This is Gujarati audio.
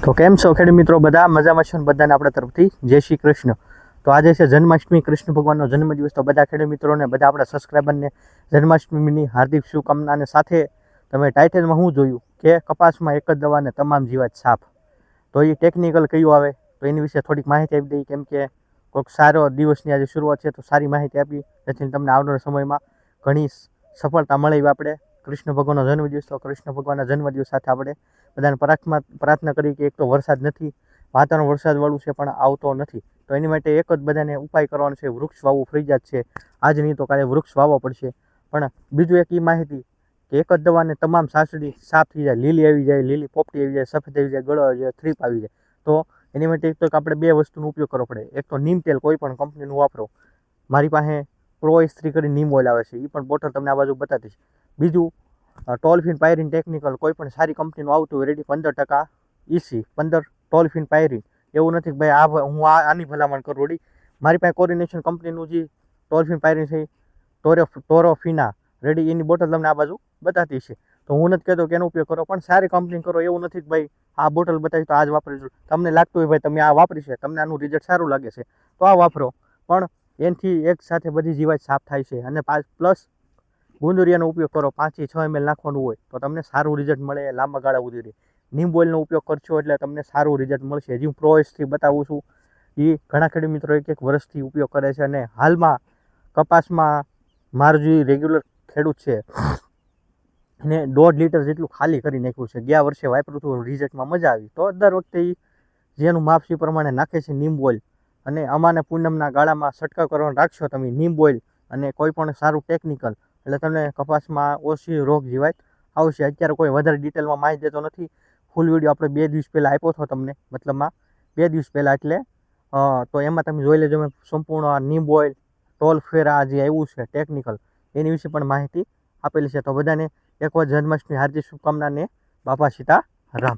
તો કેમ છો ખેડૂત મિત્રો? બધા મજામાં છો ને? બધાને આપણા તરફથી જય શ્રી કૃષ્ણ. તો આજે છે જન્માષ્ટમી, કૃષ્ણ ભગવાનનો જન્મદિવસ. તો બધા ખેડૂત મિત્રોને, બધા આપણા સબસ્ક્રાઈબરને જન્માષ્ટમીની હાર્દિક શુભકામના. અને સાથે તમે ટાઇટલમાં શું જોયું કે કપાસમાં એક જ દવાને તમામ જીવાત સાફ, તો એ ટેકનિકલ કયું આવે તો એની વિશે થોડીક માહિતી આપી દઈએ. કેમ કે કોઈક સારો દિવસની આજે શરૂઆત છે, તો સારી માહિતી આપી જેથી તમને આવનારા સમયમાં ઘણી સફળતા મળે. આપણે કૃષ્ણ ભગવાનનો જન્મદિવસ, તો કૃષ્ણ ભગવાનના જન્મદિવસ સાથે આપણે બધાને પ્રાર્થના કરી કે એક તો વરસાદ નથી, વાતાવરણ વરસાદવાળું છે પણ આવતો નથી, તો એની માટે એક જ બધાને ઉપાય કરવાનો છે, વૃક્ષ વાવવું ફરજિયાત છે. આજ નહીં તો કાલે વૃક્ષ વાવવા પડશે. પણ બીજું એક એ માહિતી કે એક જ દવાને તમામ સાસડી સાફ થઈ જાય, લીલી આવી જાય, લીલી પોપટી આવી જાય, સફેદ આવી જાય, ગળો આવી જાય, થ્રીપ આવી જાય. તો એની માટે એક તો આપણે બે વસ્તુનો ઉપયોગ કરવો પડે. એક તો નીમ તેલ કોઈ પણ કંપનીનું વાપરો. મારી પાસે પ્રો ઇસ્ત્રી કરી નીમ ઓઇલ આવે છે, એ પણ બોટલ તમને આ બાજુ બતાવીશ. બીજું ટોલફિન પાયરીન ટેકનિકલ કોઈ પણ સારી કંપનીનું આવતું હોય રેડી 15% ઇસી 15 ટોલફિન પાયરીન. એવું નથી કે ભાઈ હું આની ભલામણ કરું રેડી. મારી પાસે કોર્ડિનેશન કંપનીનું જે ટોલફિન પાયરીન છે, ટોરોફિના રેડી, એની બોટલ તમને આ બાજુ બતાતી છે. તો હું નથી કહેતો કે એનો ઉપયોગ કરો, પણ સારી કંપની કરો. એવું નથી કે ભાઈ આ બોટલ બતાવી તો આ જ વાપરીશું. તમને લાગતું હોય ભાઈ તમે આ વાપરી છે, તમને આનું રિઝલ્ટ સારું લાગે છે, તો આ વાપરો. પણ એનાથી એક સાથે બધી જીવાત સાફ થાય છે. અને પ્લસ ગુંદરિયાનો ઉપયોગ કરો, 5 થી 6 ml નાખવાનું હોય તો તમને સારું રિઝલ્ટ મળે, લાંબા ગાળા સુધી રહે. નીમ ઓઇલનો ઉપયોગ કરશો એટલે તમને સારું રિઝલ્ટ મળશે. હજી હું પ્રો એસથી બતાવું છું, એ ઘણા ખેડૂત મિત્રો એક વર્ષથી ઉપયોગ કરે છે. અને હાલમાં કપાસમાં મારું જે રેગ્યુલર ખેડૂત છે એને 1.5 લીટર જેટલું ખાલી કરી નાખ્યું છે. ગયા વર્ષે વાપર્યું હતું, રિઝલ્ટમાં મજા આવી. તો દર વખતે એ જેનું માપ છે પ્રમાણે નાખે છે નીમ ઓઇલ. અને અમાને પૂનમના ગાળામાં છંટકાવ કરવાનું રાખશો તમે નીમ ઓઇલ અને કોઈ પણ સારું ટેકનિકલ, એટલે તમને કપાસમાં ઓછી રોગ જીવાત આવશે. અત્યારે કોઈ વધારે ડિટેલમાં માહિતી દેતો નથી. ફૂલ વિડીયો આપણે 2 દિવસ પહેલાં આપ્યો હતો તમને, મતલબમાં 2 દિવસ પહેલાં. એટલે તો એમાં તમે જોઈ લેજો. મેં સંપૂર્ણ નીમ ઓઇલ, ટોલફેરા જે આવ્યું છે ટેકનિકલ, એની વિશે પણ માહિતી આપેલી છે. તો બધાને એક વાર જન્માષ્ટમી હાર્દિક શુભકામના ને બાપા સીતારામ.